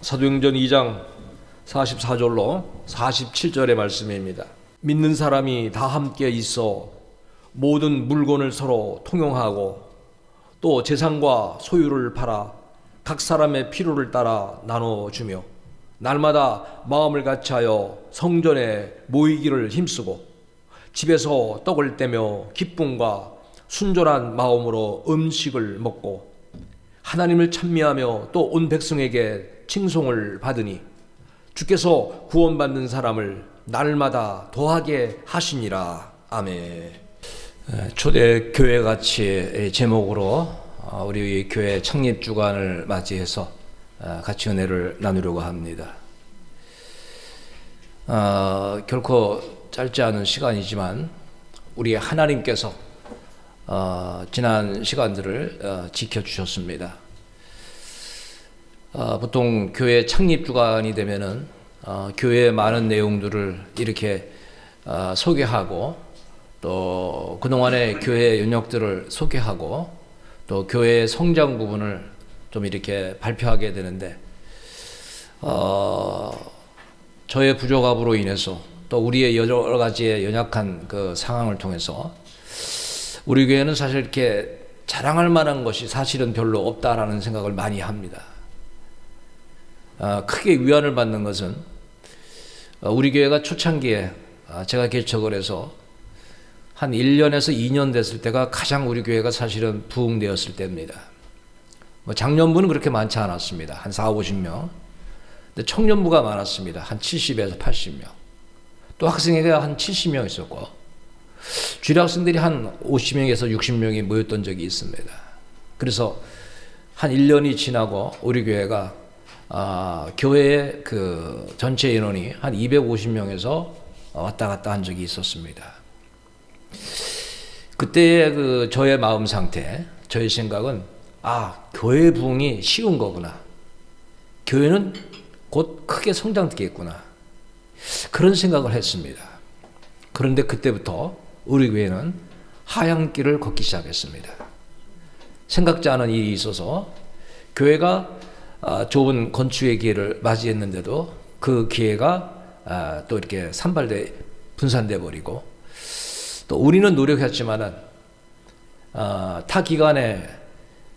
사도행전 2장 44절로 47절의 말씀입니다. 믿는 사람이 다 함께 있어 모든 물건을 서로 통용하고 또 재산과 소유를 팔아 각 사람의 필요를 따라 나눠주며 날마다 마음을 같이하여 성전에 모이기를 힘쓰고 집에서 떡을 떼며 기쁨과 순전한 마음으로 음식을 먹고 하나님을 찬미하며 또 온 백성에게 칭송을 받으니 주께서 구원받는 사람을 날마다 더하게 하시니라. 아멘. 초대 교회 같이 제목으로 우리 교회 창립 주간을 맞이해서 같이 은혜를 나누려고 합니다. 결코 짧지 않은 시간이지만 우리 하나님께서 지난 시간들을 지켜주셨습니다. 보통 교회 창립 주간이 되면은 교회의 많은 내용들을 이렇게 소개하고 또 그동안의 교회의 연역들을 소개하고 또 교회의 성장 부분을 좀 이렇게 발표하게 되는데 저의 부족함으로 인해서 또 우리의 여러 가지의 연약한 그 상황을 통해서 우리 교회는 사실 이렇게 자랑할 만한 것이 사실은 별로 없다라는 생각을 많이 합니다. 크게 위안을 받는 것은 우리 교회가 초창기에 제가 개척을 해서 한 1년에서 2년 됐을 때가 가장 우리 교회가 사실은 부흥되었을 때입니다. 장년부는 그렇게 많지 않았습니다. 한 4, 50명. 근데 청년부가 많았습니다. 한 70에서 80명. 또 학생회가 한 70명 있었고 주일 학생들이 한 50명에서 60명이 모였던 적이 있습니다. 그래서 한 1년이 지나고 우리 교회가 교회의 그 전체 인원이 한 250명에서 왔다 갔다 한 적이 있었습니다. 그때의 그 저의 마음 상태, 저의 생각은 교회 부흥이 쉬운 거구나. 교회는 곧 크게 성장되겠구나. 그런 생각을 했습니다. 그런데 그때부터 우리 교회는 하향길을 걷기 시작했습니다. 생각지 않은 일이 있어서 교회가 좋은 건축의 기회를 맞이했는데도 그 기회가 또 이렇게 분산돼 버리고 또 우리는 노력했지만은 타 기간에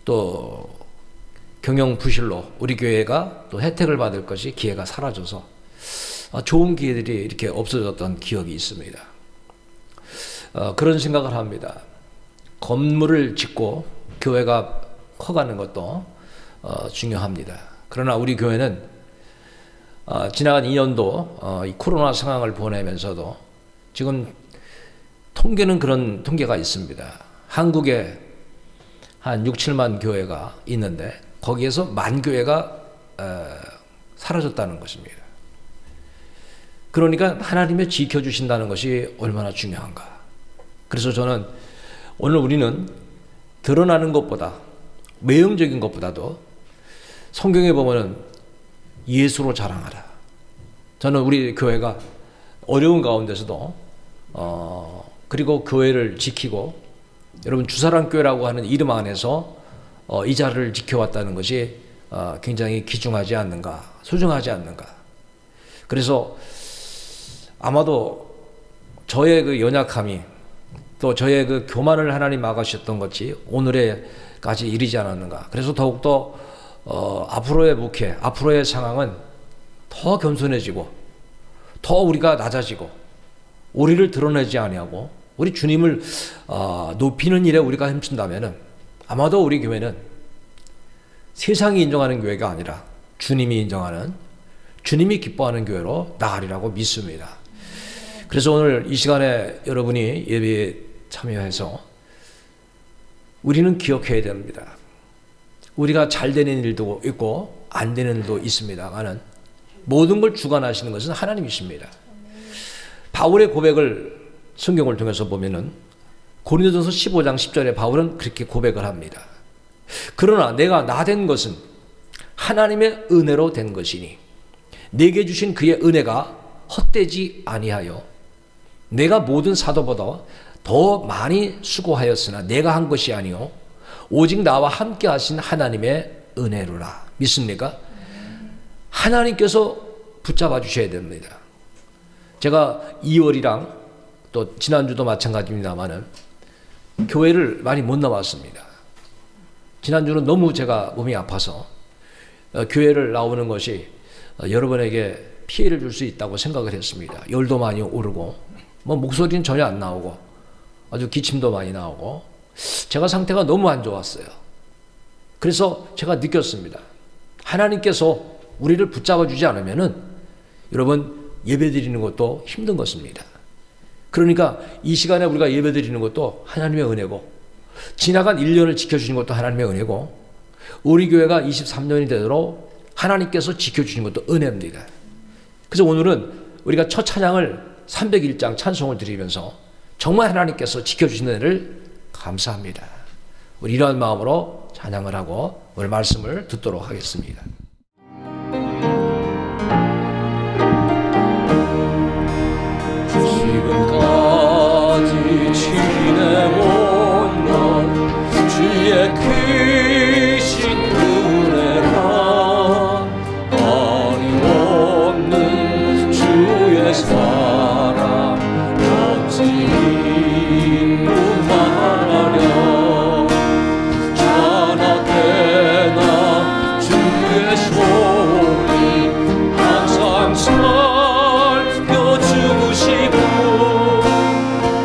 또 경영 부실로 우리 교회가 또 혜택을 받을 것이 기회가 사라져서 좋은 기회들이 이렇게 없어졌던 기억이 있습니다. 그런 생각을 합니다. 건물을 짓고 교회가 커가는 것도 중요합니다. 그러나 우리 교회는 지나간 2년도 이 코로나 상황을 보내면서도 지금 통계는 그런 통계가 있습니다. 한국에 한 6, 7만 교회가 있는데 거기에서 만 교회가 사라졌다는 것입니다. 그러니까 하나님의 지켜주신다는 것이 얼마나 중요한가. 그래서 저는 오늘 우리는 드러나는 것보다 외형적인 것보다도 성경에 보면은 예수로 자랑하라. 저는 우리 교회가 어려운 가운데서도 그리고 교회를 지키고 여러분 주사랑교회라고 하는 이름 안에서 이 자리를 지켜왔다는 것이 굉장히 귀중하지 않는가, 소중하지 않는가. 그래서 아마도 저의 그 연약함이 또 저의 그 교만을 하나님 막으셨던 것이 오늘에까지 이르지 않았는가. 그래서 더욱더 앞으로의 목회, 앞으로의 상황은 더 겸손해지고 더 우리가 낮아지고 우리를 드러내지 아니하고 우리 주님을 높이는 일에 우리가 힘쓴다면은 아마도 우리 교회는 세상이 인정하는 교회가 아니라 주님이 인정하는, 주님이 기뻐하는 교회로 나가리라고 믿습니다. 그래서 오늘 이 시간에 여러분이 예배에 참여해서 우리는 기억해야 됩니다. 우리가 잘 되는 일도 있고 안 되는 일도 있습니다만은 모든 걸 주관하시는 것은 하나님이십니다. 바울의 고백을 성경을 통해서 보면은 고린도전서 15장 10절에 바울은 그렇게 고백을 합니다. 그러나 내가 나 된 것은 하나님의 은혜로 된 것이니 내게 주신 그의 은혜가 헛되지 아니하여 내가 모든 사도보다 더 많이 수고하였으나 내가 한 것이 아니요 오직 나와 함께 하신 하나님의 은혜로라. 믿습니까? 하나님께서 붙잡아 주셔야 됩니다. 제가 2월이랑 또 지난주도 마찬가지입니다만은 교회를 많이 못 나왔습니다. 지난주는 너무 제가 몸이 아파서 교회를 나오는 것이 여러분에게 피해를 줄 수 있다고 생각을 했습니다. 열도 많이 오르고 목소리는 전혀 안 나오고 아주 기침도 많이 나오고 제가 상태가 너무 안 좋았어요. 그래서 제가 느꼈습니다. 하나님께서 우리를 붙잡아 주지 않으면은 여러분 예배 드리는 것도 힘든 것입니다. 그러니까 이 시간에 우리가 예배 드리는 것도 하나님의 은혜고, 지나간 1년을 지켜주신 것도 하나님의 은혜고, 우리 교회가 23년이 되도록 하나님께서 지켜주신 것도 은혜입니다. 그래서 오늘은 우리가 첫 찬양을 301장 찬송을 드리면서 정말 하나님께서 지켜주신 은혜를 감사합니다. 우리 이러한 마음으로 찬양을 하고 오늘 말씀을 듣도록 하겠습니다. 지금까지 지내온 것 주의 크신 은혜라, 어림없는 주의 사랑 어찌 말하려, 자나깨나 주의 소리 항상 살펴주시고,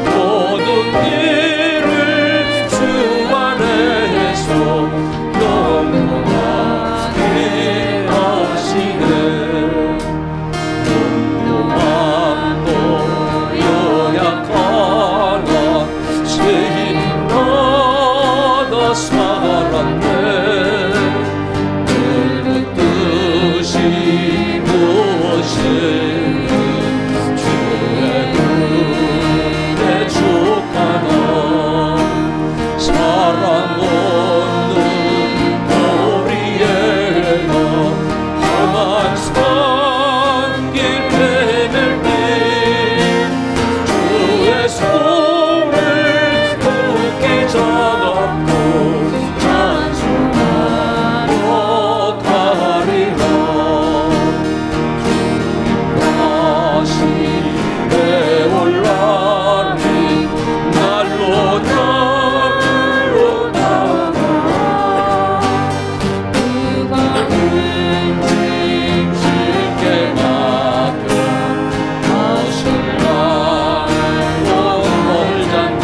모든 일을 주 안에서 영원하게 하시네. 눈도 연약하나 죄인마다 살았네. 늘 뜻이 무엇이 주의 은혜 족하나, 사랑 없는 우리에게 험한 산길 헤맬 때 주의 손을 굳게 잡고 찬송하러 가리라. 다시 배올라니 날로 나가 그가 쉽게 맡겨 하실라고 멀잖네.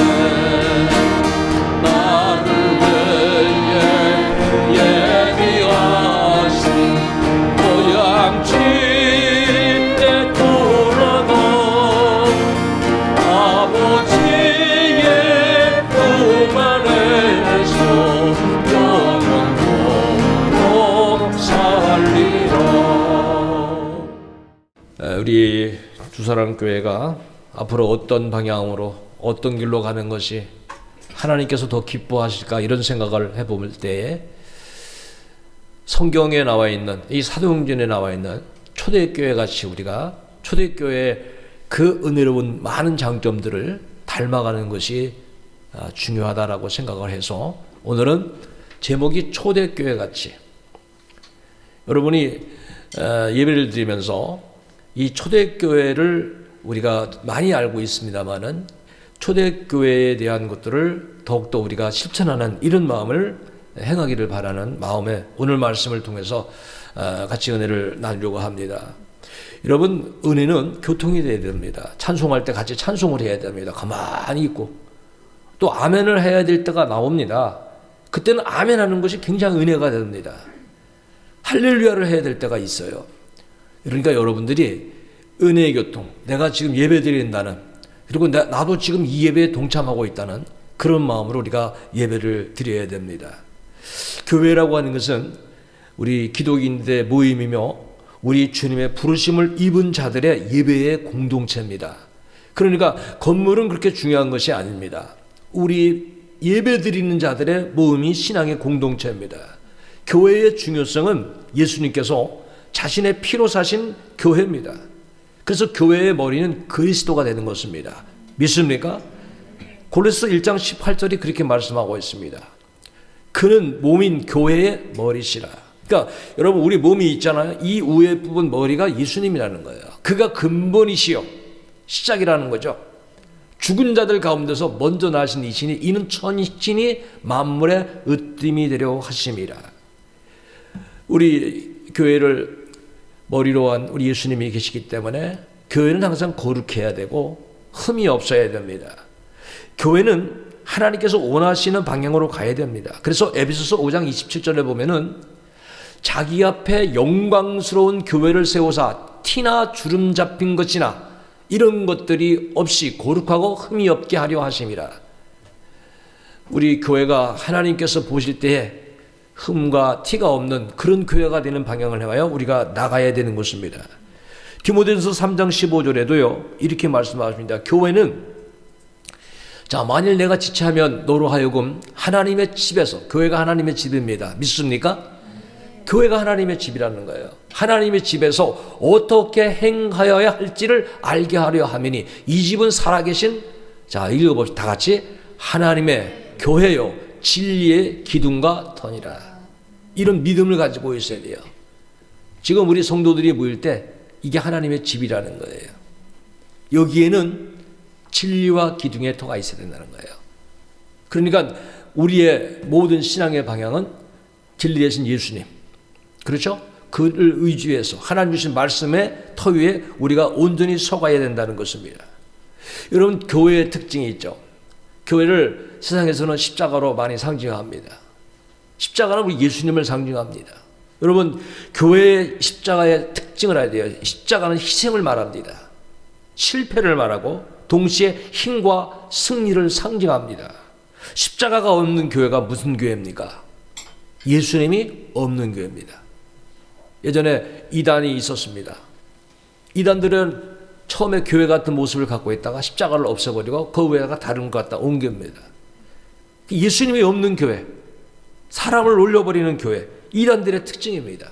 나를 위해 예비하신 고향집에 돌아가 아버지의 품 안에서 영원토록 살리라. 우리 주사랑교회가 앞으로 어떤 방향으로 어떤 길로 가는 것이 하나님께서 더 기뻐하실까, 이런 생각을 해볼 때에 성경에 나와 있는, 이 사도행전에 나와 있는 초대교회 같이 우리가 초대교회의 그 은혜로운 많은 장점들을 닮아가는 것이 중요하다라고 생각을 해서 오늘은 제목이 초대교회 같이, 여러분이 예배를 드리면서 이 초대교회를 우리가 많이 알고 있습니다만은 초대교회에 대한 것들을 더욱더 우리가 실천하는 이런 마음을 행하기를 바라는 마음에 오늘 말씀을 통해서 같이 은혜를 나누려고 합니다. 여러분, 은혜는 교통이 되어야 됩니다. 찬송할 때 같이 찬송을 해야 됩니다. 가만히 있고 또 아멘을 해야 될 때가 나옵니다. 그때는 아멘 하는 것이 굉장히 은혜가 됩니다. 할렐루야를 해야 될 때가 있어요. 그러니까 여러분들이 은혜의 교통, 내가 지금 예배 드린다는, 그리고 나도 지금 이 예배에 동참하고 있다는 그런 마음으로 우리가 예배를 드려야 됩니다. 교회라고 하는 것은 우리 기독인들의 모임이며 우리 주님의 부르심을 입은 자들의 예배의 공동체입니다. 그러니까 건물은 그렇게 중요한 것이 아닙니다. 우리 예배 드리는 자들의 모임이 신앙의 공동체입니다. 교회의 중요성은 예수님께서 자신의 피로 사신 교회입니다. 그래서 교회의 머리는 그리스도가 되는 것입니다. 믿습니까? 고린도서 1장 18절이 그렇게 말씀하고 있습니다. 그는 몸인 교회의 머리시라. 그러니까 여러분 우리 몸이 있잖아요. 이 위에 부분 머리가 예수님이라는 거예요. 그가 근본이시요 시작이라는 거죠. 죽은 자들 가운데서 먼저 나신 이신이 이는 천신이 만물의 으뜸이 되려 하심이라. 우리 교회를 머리로 한 우리 예수님이 계시기 때문에 교회는 항상 거룩해야 되고 흠이 없어야 됩니다. 교회는 하나님께서 원하시는 방향으로 가야 됩니다. 그래서 에베소서 5장 27절에 보면은 자기 앞에 영광스러운 교회를 세우사 티나 주름 잡힌 것이나 이런 것들이 없이 거룩하고 흠이 없게 하려 하심이라. 우리 교회가 하나님께서 보실 때에 흠과 티가 없는 그런 교회가 되는 방향을 해와요 우리가 나가야 되는 것입니다. 디모데전서 3장 15절에도요 이렇게 말씀하십니다. 교회는 자 만일 내가 지체하면 너로 하여금 하나님의 집에서, 교회가 하나님의 집입니다. 믿습니까? 교회가 하나님의 집이라는 거예요. 하나님의 집에서 어떻게 행하여야 할지를 알게 하려 하매니 이 집은 살아계신, 자 읽어봅시다. 다 같이. 하나님의 교회요 진리의 기둥과 터니라. 이런 믿음을 가지고 있어야 돼요. 지금 우리 성도들이 모일 때 이게 하나님의 집이라는 거예요. 여기에는 진리와 기둥의 터가 있어야 된다는 거예요. 그러니까 우리의 모든 신앙의 방향은 진리 대신 예수님, 그렇죠? 그를 의지해서 하나님 주신 말씀의 터 위에 우리가 온전히 서가야 된다는 것입니다. 여러분 교회의 특징이 있죠. 교회를 세상에서는 십자가로 많이 상징합니다. 십자가는 우리 예수님을 상징합니다. 여러분 교회의 십자가의 특징을 알아야 돼요. 십자가는 희생을 말합니다. 실패를 말하고 동시에 힘과 승리를 상징합니다. 십자가가 없는 교회가 무슨 교회입니까? 예수님이 없는 교회입니다. 예전에 이단이 있었습니다. 이단들은 처음에 교회 같은 모습을 갖고 있다가 십자가를 없애버리고 그 외에다가 다른 것 갖다 옮깁니다. 예수님이 없는 교회, 사람을 올려버리는 교회, 이단들의 특징입니다.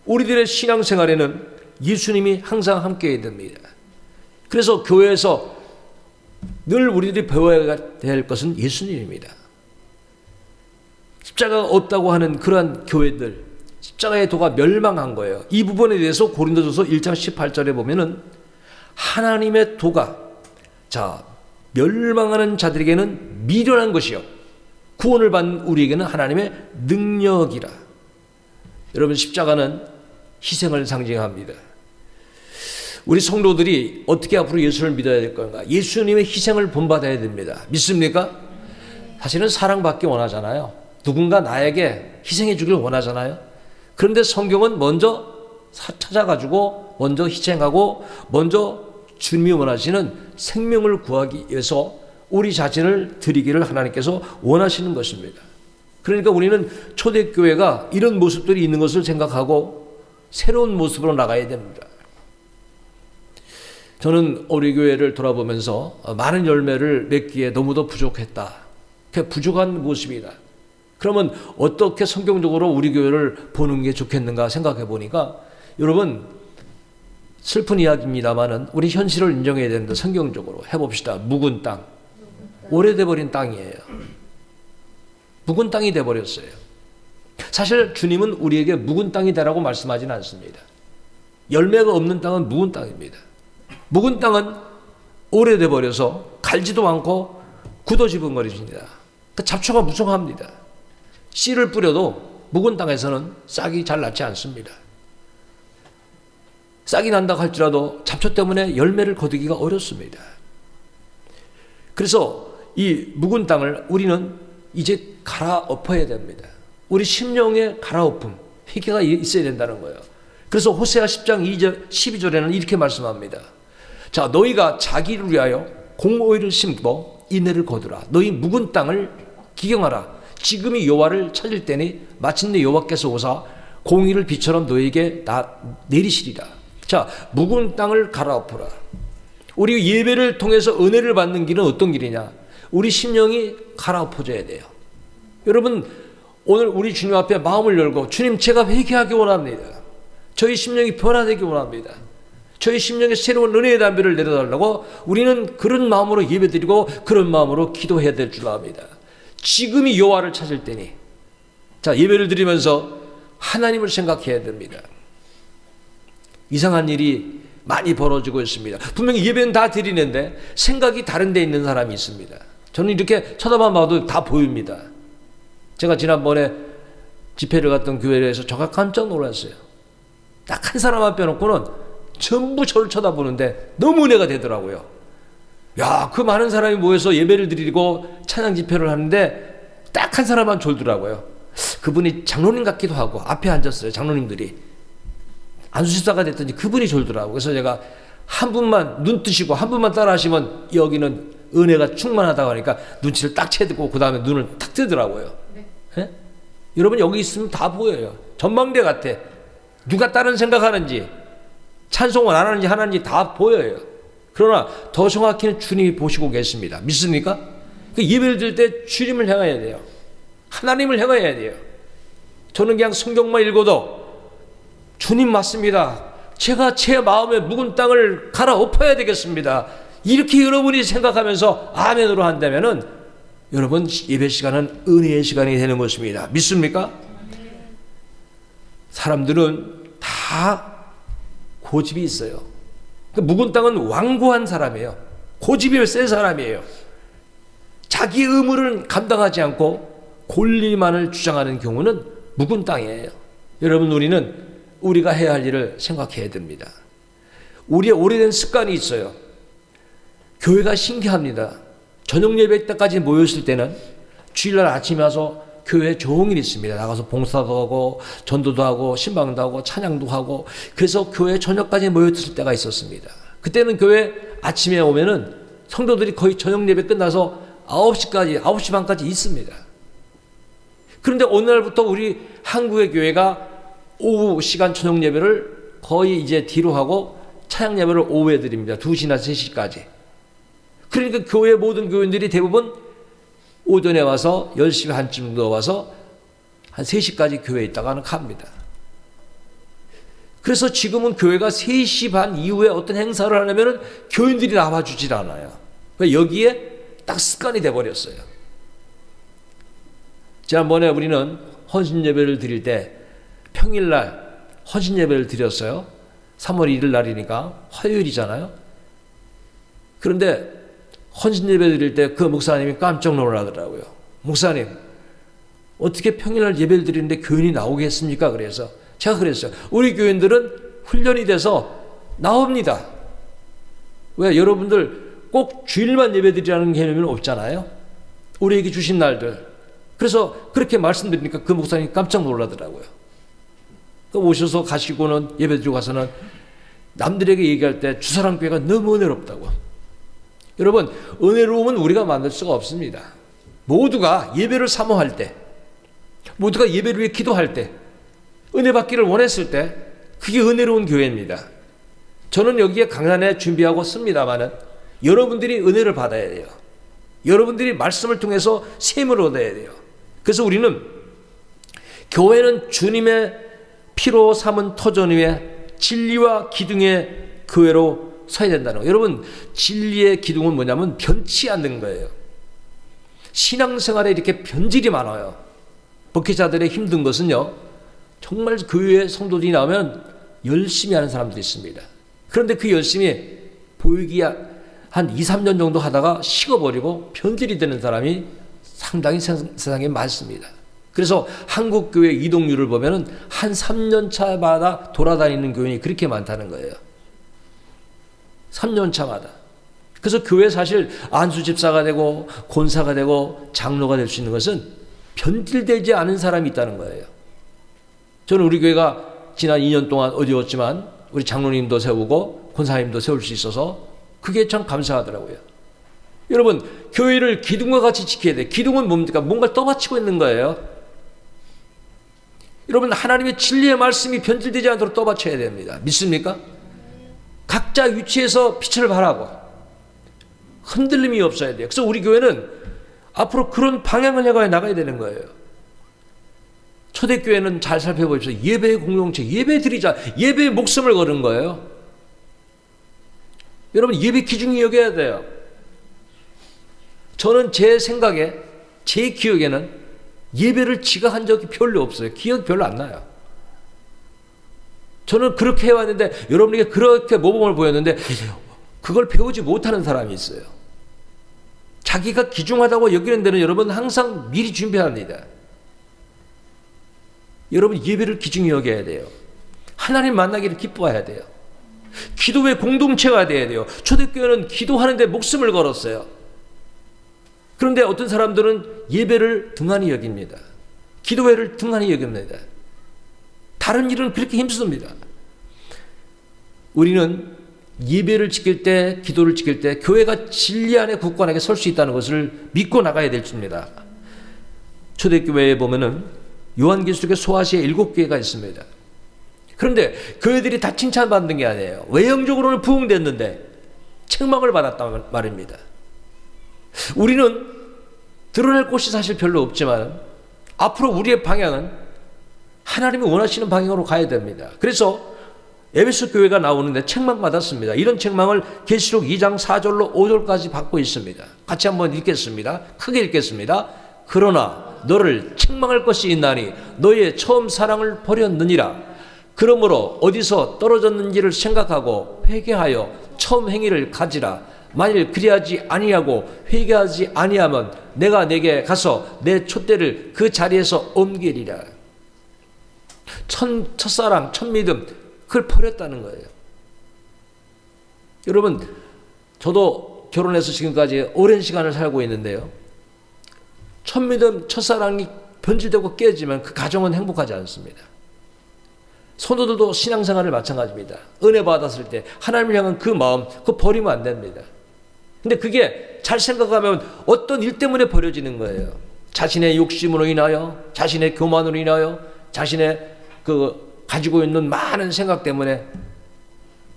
우리들의 신앙생활에는 예수님이 항상 함께해야 됩니다. 그래서 교회에서 늘 우리들이 배워야 될 것은 예수님입니다. 십자가가 없다고 하는 그러한 교회들, 십자가의 도가 멸망한 거예요. 이 부분에 대해서 고린도전서 1장 18절에 보면은 하나님의 도가 멸망하는 자들에게는 미련한 것이요 구원을 받는 우리에게는 하나님의 능력이라. 여러분 십자가는 희생을 상징합니다. 우리 성도들이 어떻게 앞으로 예수를 믿어야 될 건가? 예수님의 희생을 본받아야 됩니다. 믿습니까? 사실은 사랑받기 원하잖아요. 누군가 나에게 희생해 주길 원하잖아요. 그런데 성경은 먼저 찾아가지고 먼저 희생하고 먼저 주님이 원하시는 생명을 구하기 위해서 우리 자신을 드리기를 하나님께서 원하시는 것입니다. 그러니까 우리는 초대교회가 이런 모습들이 있는 것을 생각하고 새로운 모습으로 나가야 됩니다. 저는 우리 교회를 돌아보면서 많은 열매를 맺기에 너무도 부족했다. 그 부족한 모습이다. 그러면 어떻게 성경적으로 우리 교회를 보는 게 좋겠는가 생각해 보니까 여러분 슬픈 이야기입니다만은 우리 현실을 인정해야 되는데 성경적으로 해봅시다. 묵은 땅, 오래돼 버린 땅이에요. 묵은 땅이 돼버렸어요. 사실 주님은 우리에게 묵은 땅이 되라고 말씀하지는 않습니다. 열매가 없는 땅은 묵은 땅입니다. 묵은 땅은 오래돼 버려서 갈지도 않고 굳어지bun거리십니다. 잡초가 무성합니다. 씨를 뿌려도 묵은 땅에서는 싹이 잘 나지 않습니다. 싹이 난다 할지라도 잡초 때문에 열매를 거두기가 어렵습니다. 그래서 이 묵은 땅을 우리는 이제 갈아엎어야 됩니다. 우리 심령의 갈아엎음, 회개가 있어야 된다는 거예요. 그래서 호세아 10장 2절, 12절에는 이렇게 말씀합니다. 자, 너희가 자기를 위하여 공오이를 심고 인내를 거두라. 너희 묵은 땅을 기경하라. 지금이 여호와를 찾을 때니 마침내 여호와께서 오사 공의를 비처럼 너희에게 내리시리라. 자, 묵은 땅을 갈아엎어라. 우리 예배를 통해서 은혜를 받는 길은 어떤 길이냐? 우리 심령이 갈아엎어져야 돼요. 여러분 오늘 우리 주님 앞에 마음을 열고 주님 제가 회개하기 원합니다. 저희 심령이 변화되기 원합니다. 저희 심령에 새로운 은혜의 담배를 내려달라고 우리는 그런 마음으로 예배드리고 그런 마음으로 기도해야 될 줄 압니다. 지금이 여호와를 찾을 때니. 자, 예배를 드리면서 하나님을 생각해야 됩니다. 이상한 일이 많이 벌어지고 있습니다. 분명히 예배는 다 드리는데 생각이 다른 데 있는 사람이 있습니다. 저는 이렇게 쳐다만 봐도 다 보입니다. 제가 지난번에 집회를 갔던 교회에서 제가 깜짝 놀랐어요. 딱 한 사람만 빼놓고는 전부 저를 쳐다보는데 너무 은혜가 되더라고요. 야, 그 많은 사람이 모여서 예배를 드리고 찬양 집회를 하는데 딱 한 사람만 졸더라고요. 그분이 장로님 같기도 하고 앞에 앉았어요. 장로님들이. 안수집사가 됐더니 그분이 졸더라고요. 그래서 제가 한 분만 눈 뜨시고 한 분만 따라 하시면 여기는 은혜가 충만하다고 하니까 눈치를 딱 채고 그 다음에 눈을 탁 뜨더라고요. 네. 예? 여러분 여기 있으면 다 보여요. 전망대 같아. 누가 다른 생각하는지 찬송을 안 하는지 하는지 다 보여요. 그러나 더 정확히는 주님이 보시고 계십니다. 믿습니까? 그 예배를 드릴 때 주님을 향해야 돼요. 하나님을 향해야 돼요. 저는 그냥 성경만 읽어도 주님 맞습니다. 제가 제 마음의 묵은 땅을 갈아엎어야 되겠습니다. 이렇게 여러분이 생각하면서 아멘으로 한다면은 여러분 예배 시간은 은혜의 시간이 되는 것입니다. 믿습니까? 사람들은 다 고집이 있어요. 묵은 땅은 완고한 사람이에요. 고집이 센 사람이에요. 자기 의무를 감당하지 않고 권리만을 주장하는 경우는 묵은 땅이에요. 여러분 우리는 우리가 해야 할 일을 생각해야 됩니다. 우리의 오래된 습관이 있어요. 교회가 신기합니다. 저녁 예배 때까지 모였을 때는 주일날 아침에 와서 교회에 좋은 일이 있습니다. 나가서 봉사도 하고 전도도 하고 신방도 하고 찬양도 하고 그래서 교회 저녁까지 모였을 때가 있었습니다. 그때는 교회 아침에 오면은 성도들이 거의 저녁 예배 끝나서 9시까지 9시 반까지 있습니다. 그런데 어느 날부터 우리 한국의 교회가 오후 시간 저녁 예배를 거의 이제 뒤로 하고 찬양 예배를 오후에 드립니다. 2시나 3시까지. 그러니까 교회 모든 교인들이 대부분 오전에 와서 10시 반쯤 정도 와서 한 3시까지 교회에 있다가는 갑니다. 그래서 지금은 교회가 3시 반 이후에 어떤 행사를 하려면 교인들이 나와주질 않아요. 여기에 딱 습관이 돼버렸어요. 지난번에 우리는 헌신 예배를 드릴 때 평일날 헌신 예배를 드렸어요. 3월 1일 날이니까 화요일이잖아요. 그런데 헌신 예배 드릴 때 그 목사님이 깜짝 놀라더라고요. 목사님, 어떻게 평일날 예배를 드리는데 교인이 나오겠습니까? 그래서 제가 그랬어요. 우리 교인들은 훈련이 돼서 나옵니다. 왜? 여러분들 꼭 주일만 예배 드리라는 개념은 없잖아요. 우리에게 주신 날들. 그래서 그렇게 말씀드리니까 그 목사님이 깜짝 놀라더라고요. 오셔서 가시고는 예배 드리고 가서는 남들에게 얘기할 때 주사랑교회가 너무 은혜롭다고. 여러분 은혜로움은 우리가 만들 수가 없습니다. 모두가 예배를 사모할 때, 모두가 예배를 위해 기도할 때, 은혜 받기를 원했을 때 그게 은혜로운 교회입니다. 저는 여기에 강단에 준비하고 씁니다마는 여러분들이 은혜를 받아야 돼요. 여러분들이 말씀을 통해서 셈을 얻어야 돼요. 그래서 우리는 교회는 주님의 피로 삼은 터전 위에 진리와 기둥의 교회로 서야 된다는 거예요. 여러분 진리의 기둥은 뭐냐면 변치 않는 거예요. 신앙생활에 이렇게 변질이 많아요. 목회자들의 힘든 것은요, 정말 교회에 성도들이 나오면 열심히 하는 사람들이 있습니다. 그런데 그 열심히 보이기 한 2, 3년 정도 하다가 식어버리고 변질이 되는 사람이 상당히 세상에 많습니다. 그래서 한국교회 이동률을 보면은 한 3년 차마다 돌아다니는 교인이 그렇게 많다는 거예요. 3년 차마다. 그래서 교회 사실 안수집사가 되고 권사가 되고 장로가 될 수 있는 것은 변질되지 않은 사람이 있다는 거예요. 저는 우리 교회가 지난 2년 동안 어려웠지만 우리 장로님도 세우고 권사님도 세울 수 있어서 그게 참 감사하더라고요. 여러분 교회를 기둥과 같이 지켜야 돼요. 기둥은 뭡니까? 뭔가를 떠받치고 있는 거예요. 여러분 하나님의 진리의 말씀이 변질되지 않도록 떠받쳐야 됩니다. 믿습니까? 각자 위치에서 빛을 발하고 흔들림이 없어야 돼요. 그래서 우리 교회는 앞으로 그런 방향을 해가야 나가야 되는 거예요. 초대교회는 잘 살펴보십시오. 예배의 공동체, 예배 드리자, 예배의 목숨을 거는 거예요. 여러분 예배 기준이 여겨야 돼요. 저는 제 생각에, 제 기억에는 예배를 지각한 적이 별로 없어요. 기억 별로 안 나요. 저는 그렇게 해왔는데 여러분에게 그렇게 모범을 보였는데 그걸 배우지 못하는 사람이 있어요. 자기가 귀중하다고 여기는 데는 여러분 항상 미리 준비합니다. 여러분 예배를 귀중히 여겨야 돼요. 하나님 만나기를 기뻐해야 돼요. 기도의 공동체가 돼야 돼요. 초대교회는 기도하는데 목숨을 걸었어요. 그런데 어떤 사람들은 예배를 등한히 여깁니다. 기도회를 등한히 여깁니다. 다른 일은 그렇게 힘씁니다. 우리는 예배를 지킬 때, 기도를 지킬 때 교회가 진리 안에 굳건하게 설 수 있다는 것을 믿고 나가야 될 줄입니다. 초대교회에 보면은 요한계시록의 소아시아 7교회가 있습니다. 그런데 교회들이 다 칭찬받는 게 아니에요. 외형적으로는 부흥됐는데 책망을 받았단 말입니다. 우리는 드러낼 곳이 사실 별로 없지만 앞으로 우리의 방향은 하나님이 원하시는 방향으로 가야 됩니다. 그래서 에베소 교회가 나오는데 책망받았습니다. 이런 책망을 계시록 2장 4절로 5절까지 받고 있습니다. 같이 한번 읽겠습니다. 크게 읽겠습니다. 그러나 너를 책망할 것이 있나니 너의 처음 사랑을 버렸느니라. 그러므로 어디서 떨어졌는지를 생각하고 회개하여 처음 행위를 가지라. 만일 그리하지 아니하고 회개하지 아니하면 내가 내게 가서 내 촛대를 그 자리에서 옮기리라. 첫사랑, 첫믿음, 그걸 버렸다는 거예요. 여러분, 저도 결혼해서 지금까지 오랜 시간을 살고 있는데요. 첫믿음, 첫사랑이 변질되고 깨지면 그 가정은 행복하지 않습니다. 성도들도 신앙생활을 마찬가지입니다. 은혜 받았을 때 하나님을 향한 그 마음, 그거 버리면 안 됩니다. 근데 그게 잘 생각하면 어떤 일 때문에 버려지는 거예요. 자신의 욕심으로 인하여, 자신의 교만으로 인하여, 자신의 가지고 있는 많은 생각 때문에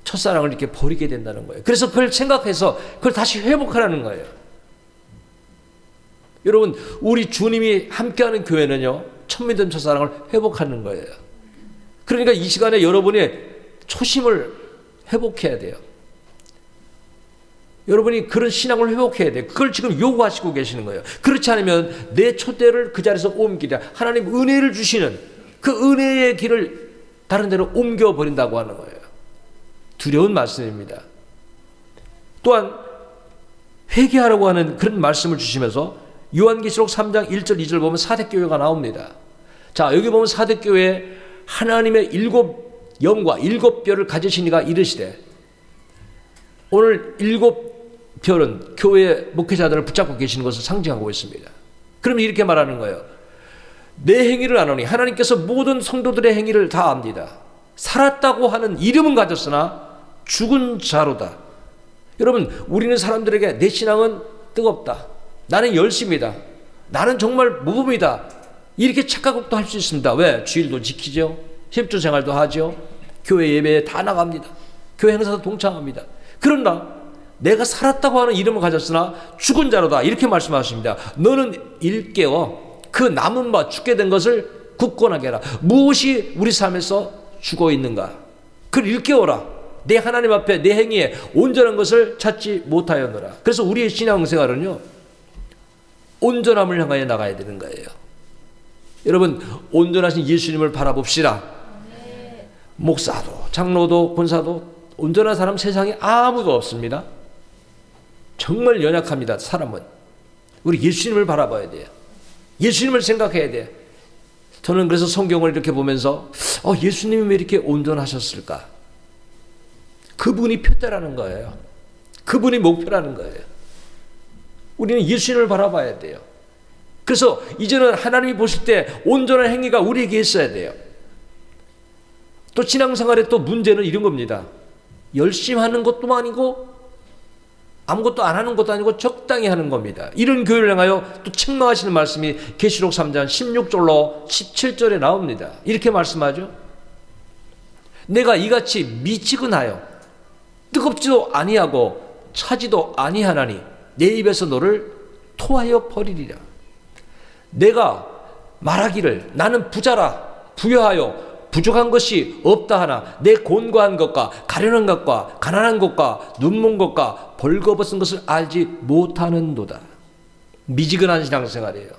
첫사랑을 이렇게 버리게 된다는 거예요. 그래서 그걸 생각해서 그걸 다시 회복하라는 거예요. 여러분, 우리 주님이 함께하는 교회는요, 첫믿음 첫사랑을 회복하는 거예요. 그러니까 이 시간에 여러분이 초심을 회복해야 돼요. 여러분이 그런 신앙을 회복해야 돼요. 그걸 지금 요구하시고 계시는 거예요. 그렇지 않으면 내 촛대를 그 자리에서 옮기랴. 하나님 은혜를 주시는 그 은혜의 길을 다른 데로 옮겨버린다고 하는 거예요. 두려운 말씀입니다. 또한 회개하라고 하는 그런 말씀을 주시면서 요한계시록 3장 1절 2절 보면 사대교회가 나옵니다. 자, 여기 보면 사대교회에 하나님의 7 영과 7 별을 가지시니가 이르시되, 오늘 7 별은 교회 목회자들을 붙잡고 계시는 것을 상징하고 있습니다. 그러면 이렇게 말하는 거예요. 내 행위를 아노니, 하나님께서 모든 성도들의 행위를 다 압니다. 살았다고 하는 이름은 가졌으나 죽은 자로다. 여러분, 우리는 사람들에게 내 신앙은 뜨겁다, 나는 열심이다, 나는 정말 모범이다, 이렇게 착각도 할 수 있습니다. 왜? 주일도 지키죠, 십주 생활도 하죠, 교회 예배에 다 나갑니다, 교회 행사도 동참합니다. 그러나 내가 살았다고 하는 이름을 가졌으나 죽은 자로다, 이렇게 말씀하십니다. 너는 일깨워 그 남은 바 죽게 된 것을 굳건하게 해라. 무엇이 우리 삶에서 죽어 있는가, 그걸 일깨워라. 내 하나님 앞에 내 행위에 온전한 것을 찾지 못하였노라. 그래서 우리의 신앙생활은요, 온전함을 향하여 나가야 되는 거예요. 여러분, 온전하신 예수님을 바라봅시다. 목사도 장로도 권사도 온전한 사람 세상에 아무도 없습니다. 정말 연약합니다. 사람은. 우리 예수님을 바라봐야 돼요. 예수님을 생각해야 돼요. 저는 그래서 성경을 이렇게 보면서 예수님이 왜 이렇게 온전하셨을까? 그분이 표대라는 거예요. 그분이 목표라는 거예요. 우리는 예수님을 바라봐야 돼요. 그래서 이제는 하나님이 보실 때 온전한 행위가 우리에게 있어야 돼요. 또 신앙생활의 또 문제는 이런 겁니다. 열심히 하는 것도 아니고 아무것도 안 하는 것도 아니고 적당히 하는 겁니다. 이런 교회를 향하여 또 책망하시는 말씀이 계시록 3장 16절로 17절에 나옵니다. 이렇게 말씀하죠. 내가 이같이 미지근하여 뜨겁지도 아니하고 차지도 아니하나니 내 입에서 너를 토하여 버리리라. 내가 말하기를 나는 부자라 부여하여 부족한 것이 없다 하나 내 곤고한 것과 가련한 것과 가난한 것과 눈먼 것과 벌거벗은 것을 알지 못하는도다. 미지근한 신앙생활이에요.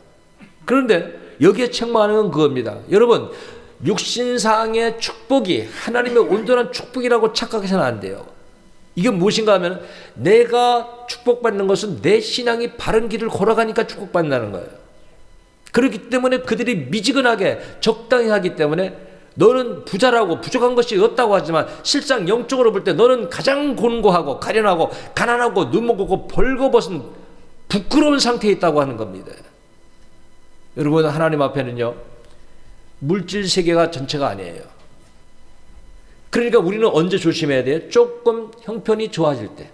그런데 여기에 책망하는 건 그겁니다. 여러분, 육신상의 축복이 하나님의 온전한 축복이라고 착각해서는 안 돼요. 이게 무엇인가 하면 내가 축복받는 것은 내 신앙이 바른 길을 걸어가니까 축복받는다는 거예요. 그렇기 때문에 그들이 미지근하게 적당히 하기 때문에 너는 부자라고 부족한 것이 없다고 하지만 실상 영적으로 볼 때 너는 가장 곤고하고 가련하고 가난하고 눈먹고 벌거벗은 부끄러운 상태에 있다고 하는 겁니다. 여러분, 하나님 앞에는요, 물질 세계가 전체가 아니에요. 그러니까 우리는 언제 조심해야 돼요? 조금 형편이 좋아질 때,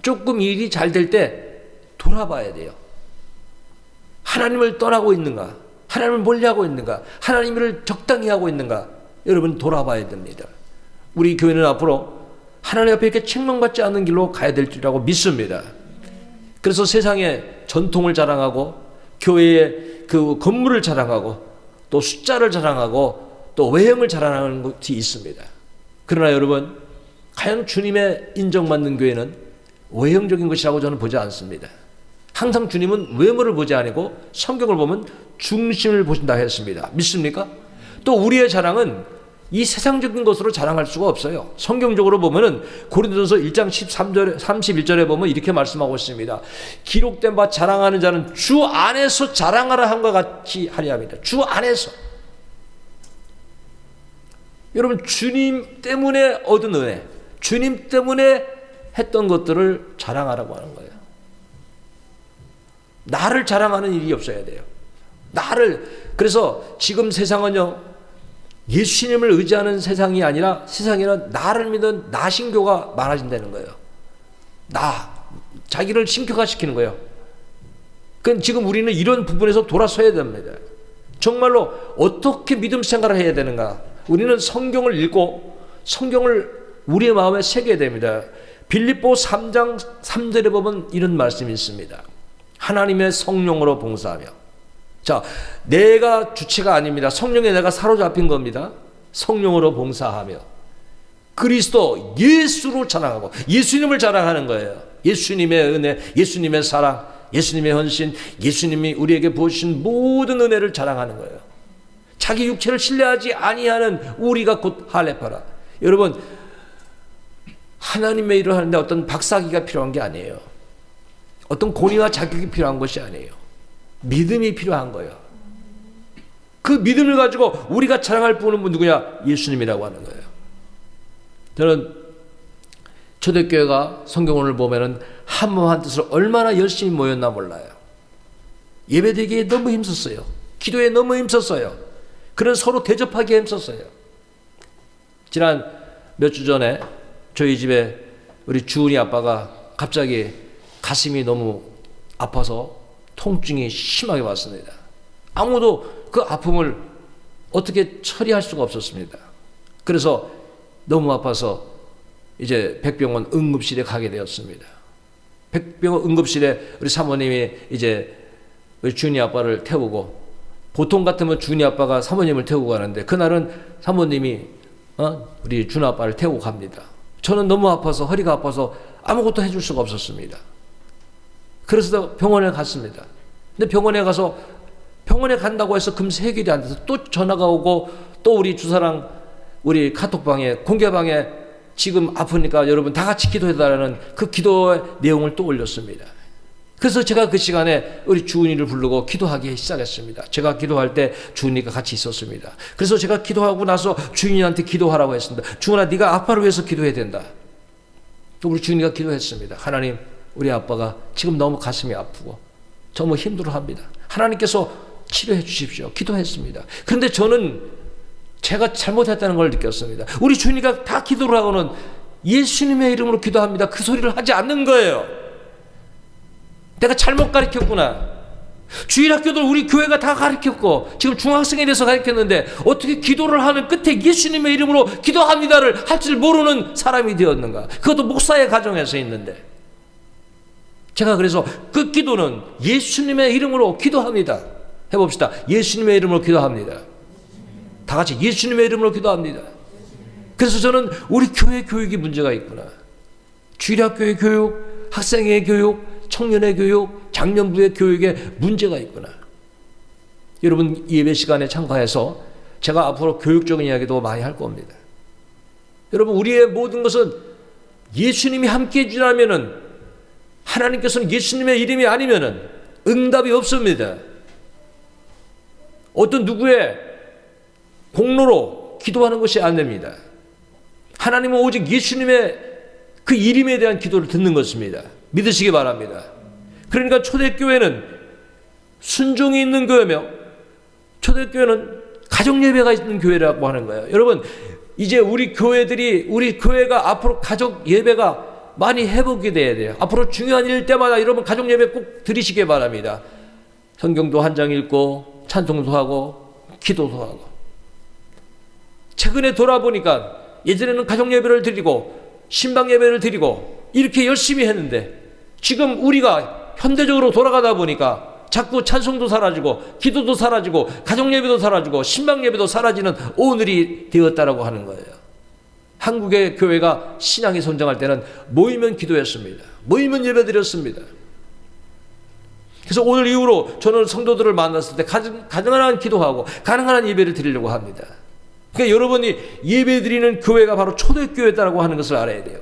조금 일이 잘 될 때 돌아봐야 돼요. 하나님을 떠나고 있는가? 하나님을 멀리하고 있는가? 하나님을 적당히 하고 있는가? 여러분, 돌아봐야 됩니다. 우리 교회는 앞으로 하나님 앞에 이렇게 책망받지 않는 길로 가야 될 줄이라고 믿습니다. 그래서 세상에 전통을 자랑하고 교회의 그 건물을 자랑하고 또 숫자를 자랑하고 또 외형을 자랑하는 것이 있습니다. 그러나 여러분, 과연 주님의 인정받는 교회는 외형적인 것이라고 저는 보지 않습니다. 항상 주님은 외모를 보지 아니고 성경을 보면 중심을 보신다 했습니다. 믿습니까? 또 우리의 자랑은 이 세상적인 것으로 자랑할 수가 없어요. 성경적으로 보면은 고린도전서 1장 13절 31절에 보면 이렇게 말씀하고 있습니다. 기록된 바 자랑하는 자는 주 안에서 자랑하라 한 것 같이 하려 합니다. 주 안에서. 여러분, 주님 때문에 얻은 은혜, 주님 때문에 했던 것들을 자랑하라고 하는 거예요. 나를 자랑하는 일이 없어야 돼요. 그래서 지금 세상은요, 예수님을 의지하는 세상이 아니라 세상에는 나를 믿는 나신교가 많아진다는 거예요. 자기를 신격화시키는 거예요. 그럼 지금 우리는 이런 부분에서 돌아서야 됩니다. 정말로 어떻게 믿음 생활을 해야 되는가? 우리는 성경을 읽고 성경을 우리의 마음에 새겨야 됩니다. 빌립보 3장 3절에 보면 이런 말씀이 있습니다. 하나님의 성령으로 봉사하며. 자, 내가 주체가 아닙니다. 성령에 내가 사로잡힌 겁니다. 성령으로 봉사하며 그리스도 예수로 자랑하고 예수님을 자랑하는 거예요. 예수님의 은혜, 예수님의 사랑, 예수님의 헌신, 예수님이 우리에게 부어주신 모든 은혜를 자랑하는 거예요. 자기 육체를 신뢰하지 아니하는 우리가 곧 할례파라. 여러분, 하나님의 일을 하는데 어떤 박사기가 필요한 게 아니에요. 어떤 권위와 자격이 필요한 것이 아니에요. 믿음이 필요한 거예요. 그 믿음을 가지고 우리가 자랑할 분은 누구냐? 예수님이라고 하는 거예요. 저는 초대교회가 성경을 보면은 한 마음 한 뜻으로 얼마나 열심히 모였나 몰라요. 예배드리기에 너무 힘썼어요. 기도에 너무 힘썼어요. 그런 서로 대접하기에 힘썼어요. 지난 몇 주 전에 저희 집에 우리 주은이 아빠가 갑자기 가슴이 너무 아파서 통증이 심하게 왔습니다. 아무도 그 아픔을 어떻게 처리할 수가 없었습니다. 그래서 너무 아파서 이제 백병원 응급실에 가게 되었습니다. 백병원 응급실에 우리 사모님이 이제 우리 준이 아빠를 태우고, 보통 같으면 준이 아빠가 사모님을 태우고 가는데 그날은 사모님이 우리 준 아빠를 태우고 갑니다. 저는 너무 아파서, 허리가 아파서 아무것도 해줄 수가 없었습니다. 그래서 병원에 갔습니다. 근데 병원에 간다고 해서 금세 해결이 안 돼서 또 전화가 오고, 또 우리 주사랑 우리 카톡방에, 공개방에 지금 아프니까 여러분 다 같이 기도해달라는 그 기도의 내용을 또 올렸습니다. 그래서 제가 그 시간에 우리 주은이를 부르고 기도하기 시작했습니다. 제가 기도할 때 주은이가 같이 있었습니다. 그래서 제가 기도하고 나서 주은이한테 기도하라고 했습니다. 주은아, 네가 아빠를 위해서 기도해야 된다. 또 우리 주은이가 기도했습니다. 하나님, 우리 아빠가 지금 너무 가슴이 아프고 너무 힘들어합니다. 하나님께서 치료해 주십시오. 기도했습니다. 그런데 저는 제가 잘못했다는 걸 느꼈습니다. 우리 주은이가 다 기도를 하고는 예수님의 이름으로 기도합니다. 그 소리를 하지 않는 거예요. 내가 잘못 가르쳤구나. 주일학교도 우리 교회가 다 가르쳤고 지금 중학생에 대해서 가르쳤는데 어떻게 기도를 하는 끝에 예수님의 이름으로 기도합니다를 할 줄 모르는 사람이 되었는가. 그것도 목사의 가정에서 있는데, 제가 그래서 그 기도는 예수님의 이름으로 기도합니다. 해봅시다. 예수님의 이름으로 기도합니다. 다 같이 예수님의 이름으로 기도합니다. 그래서 저는 우리 교회 교육이 문제가 있구나. 주일학교의 교육, 학생의 교육, 청년의 교육, 장년부의 교육에 문제가 있구나. 여러분, 예배 시간에 참가해서 제가 앞으로 교육적인 이야기도 많이 할 겁니다. 여러분, 우리의 모든 것은 예수님이 함께 해주라면은, 하나님께서는 예수님의 이름이 아니면은 응답이 없습니다. 어떤 누구의 공로로 기도하는 것이 안 됩니다. 하나님은 오직 예수님의 그 이름에 대한 기도를 듣는 것입니다. 믿으시기 바랍니다. 그러니까 초대교회는 순종이 있는 교회며, 초대교회는 가정예배가 있는 교회라고 하는 거예요. 여러분, 이제 우리 교회가 앞으로 가정예배가 많이 회복이 돼야 돼요. 앞으로 중요한 일 때마다 여러분 가정예배 꼭 드리시기 바랍니다. 성경도 한 장 읽고 찬송도 하고 기도도 하고. 최근에 돌아보니까 예전에는 가정예배를 드리고 신방예배를 드리고 이렇게 열심히 했는데, 지금 우리가 현대적으로 돌아가다 보니까 자꾸 찬송도 사라지고 기도도 사라지고 가정예배도 사라지고 신방예배도 사라지는 오늘이 되었다라고 하는 거예요. 한국의 교회가 신앙이 성장할 때는 모이면 기도했습니다. 모이면 예배드렸습니다. 그래서 오늘 이후로 저는 성도들을 만났을 때 가능한 한 기도하고 가능한 한 예배를 드리려고 합니다. 그러니까 여러분이 예배드리는 교회가 바로 초대교회다라고 하는 것을 알아야 돼요.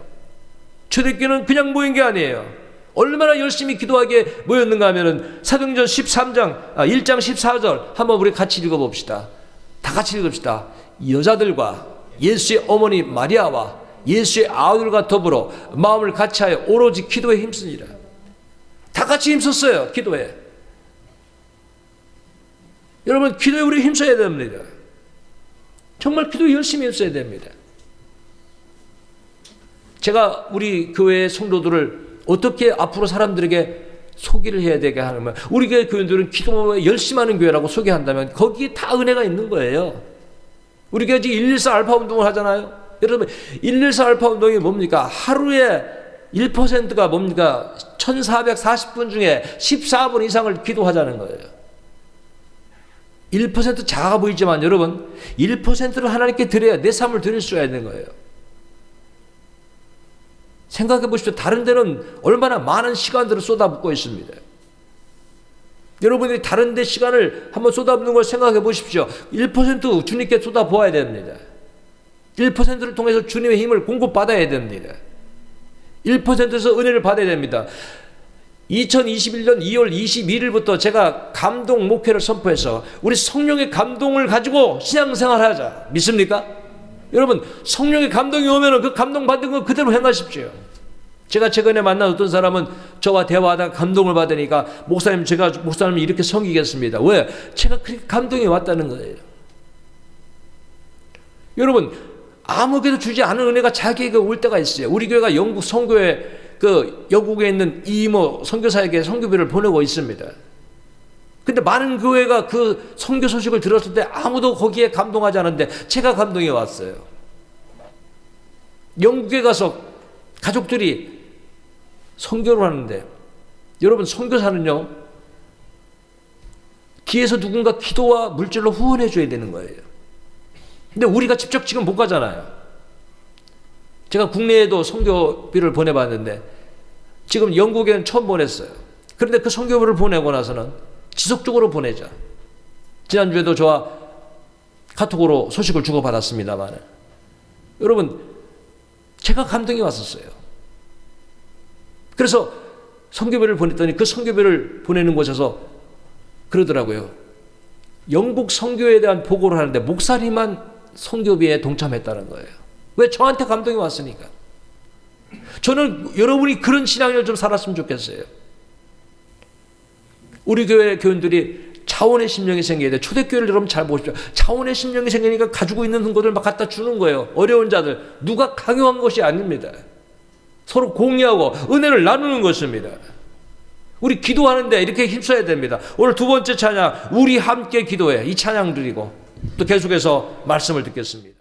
초대교회는 그냥 모인 게 아니에요. 얼마나 열심히 기도하게 모였는가 하면은 사도행전 1장 14절 한번 우리 같이 읽어봅시다. 다 같이 읽읍시다. 여자들과 예수의 어머니 마리아와 예수의 아들과 더불어 마음을 같이하여 오로지 기도에 힘쓰니라. 다 같이 힘썼어요. 기도에. 여러분, 기도에 우리 힘써야 됩니다. 정말 기도에 열심히 힘써야 됩니다. 제가 우리 교회의 성도들을 어떻게 앞으로 사람들에게 소개를 해야 되게 하면, 우리 교회 교인들은 기도에 열심히 하는 교회라고 소개한다면 거기에 다 은혜가 있는 거예요. 우리 교회 지금 114 알파 운동을 하잖아요. 여러분, 114 알파 운동이 뭡니까? 하루에 1%가 뭡니까? 1440분 중에 14분 이상을 기도하자는 거예요. 1% 작아 보이지만 여러분, 1%를 하나님께 드려야 내 삶을 드릴 수가 있는 거예요. 생각해 보십시오. 다른 데는 얼마나 많은 시간들을 쏟아붓고 있습니다. 여러분이 다른 데 시간을 한번 쏟아붓는 걸 생각해 보십시오. 1% 주님께 쏟아부어야 됩니다. 1%를 통해서 주님의 힘을 공급받아야 됩니다. 1%에서 은혜를 받아야 됩니다. 2021년 2월 21일부터 제가 감동 목회를 선포해서 우리 성령의 감동을 가지고 신앙생활을 하자. 믿습니까? 여러분, 성령의 감동이 오면 그 감동 받은 거 그대로 행하십시오. 제가 최근에 만난 어떤 사람은 저와 대화하다가 감동을 받으니까 목사님이 이렇게 섬기겠습니다. 왜? 제가 그렇게 감동이 왔다는 거예요. 여러분, 아무에게도 주지 않은 은혜가 자기에게 올 때가 있어요. 우리 교회가 영국 선교회 영국에 있는 이모 선교사에게 선교비를 보내고 있습니다. 근데 많은 교회가 그 선교 소식을 들었을 때 아무도 거기에 감동하지 않았는데 제가 감동이 왔어요. 영국에 가서 가족들이 선교를 하는데, 여러분, 선교사는요, 뒤에서 누군가 기도와 물질로 후원해 줘야 되는 거예요. 근데 우리가 직접 지금 못 가잖아요. 제가 국내에도 선교비를 보내봤는데 지금 영국에는 처음 보냈어요. 그런데 그 선교비를 보내고 나서는 지속적으로 보내자. 지난주에도 저와 카톡으로 소식을 주고받았습니다만, 여러분, 제가 감동이 왔었어요. 그래서 선교비를 보냈더니 그 선교비를 보내는 곳에서 그러더라고요. 영국 선교에 대한 보고를 하는데 목사님만 선교비에 동참했다는 거예요. 왜? 저한테 감동이 왔으니까. 저는 여러분이 그런 신앙을 좀 살았으면 좋겠어요. 우리 교회 교인들이 자원의 심령이 생겨야 돼. 초대교회를 여러분 잘 보십시오. 자원의 심령이 생기니까 가지고 있는 것을 막 갖다 주는 거예요. 어려운 자들. 누가 강요한 것이 아닙니다. 서로 공유하고 은혜를 나누는 것입니다. 우리 기도하는데 이렇게 힘써야 됩니다. 오늘 두 번째 찬양, 우리 함께 기도해. 이 찬양 드리고 또 계속해서 말씀을 듣겠습니다.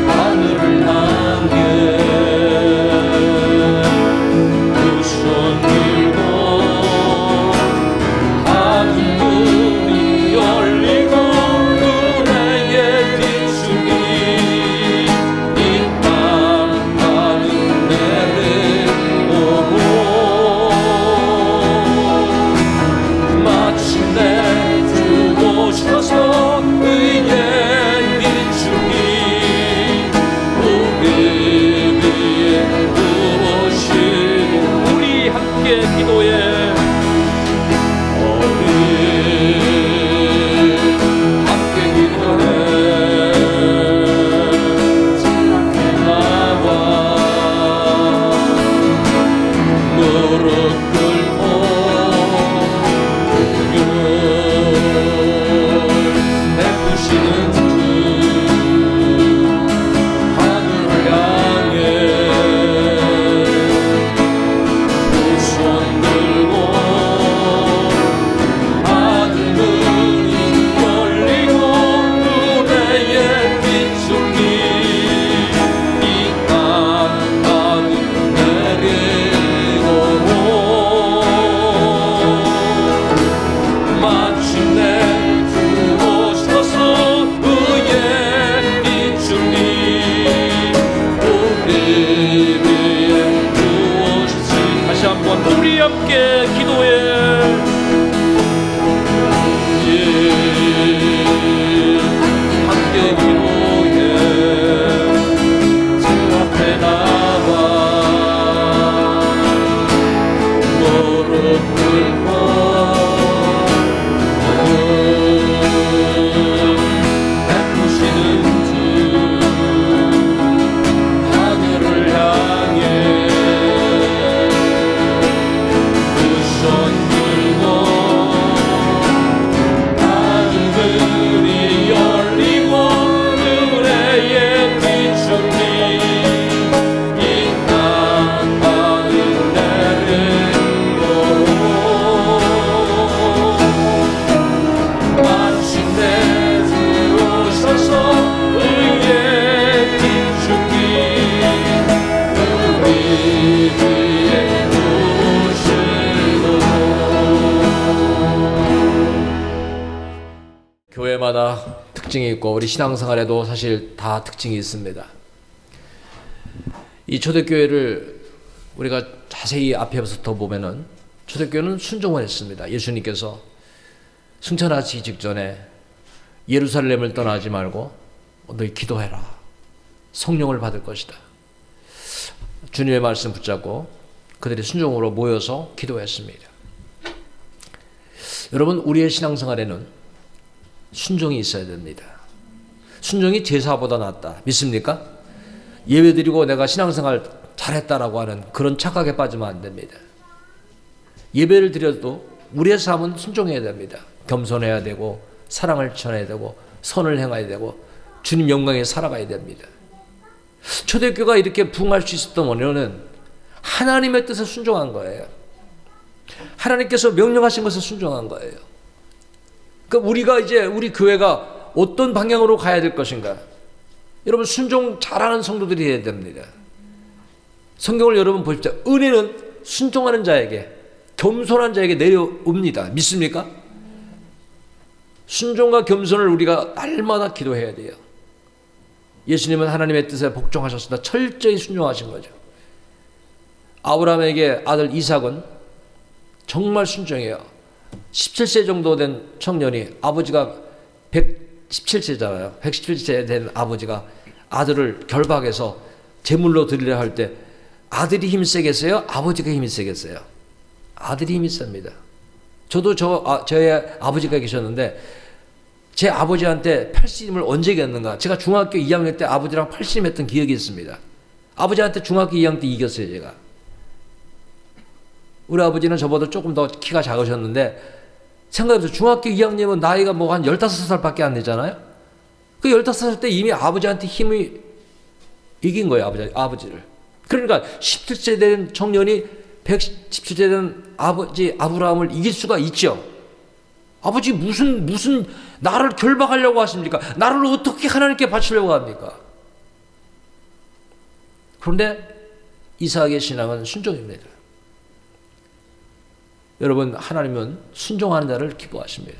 하늘을 향해 교회마다 특징이 있고 우리 신앙생활에도 사실 다 특징이 있습니다. 이 초대교회를 우리가 자세히 앞에부터 보면은 초대교회는 순종을 했습니다. 예수님께서 승천하시기 직전에 예루살렘을 떠나지 말고 너희 기도해라. 성령을 받을 것이다. 주님의 말씀 붙잡고 그들이 순종으로 모여서 기도했습니다. 여러분, 우리의 신앙생활에는 순종이 있어야 됩니다. 순종이 제사보다 낫다. 믿습니까? 예배드리고 내가 신앙생활 잘했다라고 하는 그런 착각에 빠지면 안 됩니다. 예배를 드려도 우리의 삶은 순종해야 됩니다. 겸손해야 되고 사랑을 전해야 되고 선을 행해야 되고 주님 영광에 살아가야 됩니다. 초대교회가 이렇게 부흥할 수 있었던 원인은 하나님의 뜻에 순종한 거예요. 하나님께서 명령하신 것에 순종한 거예요. 그러니까 우리가 이제 우리 교회가 어떤 방향으로 가야 될 것인가? 여러분, 순종 잘하는 성도들이 해야 됩니다. 성경을 여러분 보십시오. 은혜는 순종하는 자에게, 겸손한 자에게 내려옵니다. 믿습니까? 순종과 겸손을 우리가 날마다 기도해야 돼요. 예수님은 하나님의 뜻에 복종하셨습니다. 철저히 순종하신 거죠. 아브라함에게 아들 이삭은 정말 순종해요. 17세 정도 된 청년이, 아버지가 117세잖아요. 117세 된 아버지가 아들을 결박해서 제물로 드리려 할 때 아들이 힘이 세겠어요? 아버지가 힘이 세겠어요? 아들이 힘이 셉니다. 저도 저의 아버지가 계셨는데 제 아버지한테 팔씨름을 언제 이겼는가? 제가 중학교 2학년 때 아버지랑 팔씨름 했던 기억이 있습니다. 아버지한테 중학교 2학년 때 이겼어요, 제가. 우리 아버지는 저보다 조금 더 키가 작으셨는데 생각해보세요. 중학교 2학년이면 나이가 뭐 한 15살밖에 안 되잖아요. 그 15살 때 이미 아버지한테 힘이 이긴 거예요, 아버지를. 그러니까 17세 된 청년이 117세 된 아버지 아브라함을 이길 수가 있죠. 아버지 무슨 나를 결박하려고 하십니까? 나를 어떻게 하나님께 바치려고 합니까? 그런데 이삭의 신앙은 순종입니다. 여러분, 하나님은 순종하는 자를 기뻐하십니다.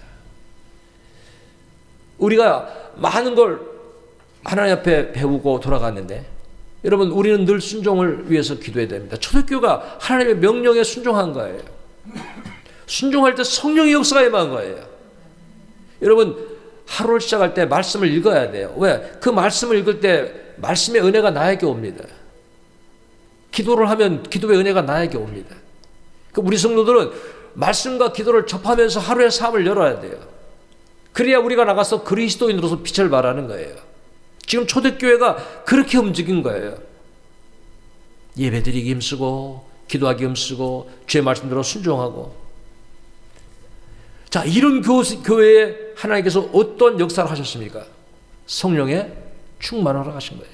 우리가 많은 걸 하나님 앞에 배우고 돌아갔는데 여러분, 우리는 늘 순종을 위해서 기도해야 됩니다. 초대교회가 하나님의 명령에 순종한 거예요. 순종할 때 성령의 역사가 임한 거예요. 여러분, 하루를 시작할 때 말씀을 읽어야 돼요. 왜? 그 말씀을 읽을 때 말씀의 은혜가 나에게 옵니다. 기도를 하면 기도의 은혜가 나에게 옵니다. 우리 성도들은 말씀과 기도를 접하면서 하루의 삶을 열어야 돼요. 그래야 우리가 나가서 그리스도인으로서 빛을 발하는 거예요. 지금 초대교회가 그렇게 움직인 거예요. 예배드리기 힘쓰고 기도하기 힘쓰고 주의 말씀대로 순종하고. 자, 이런 교회에 하나님께서 어떤 역사를 하셨습니까? 성령의 충만을 허락하신 거예요.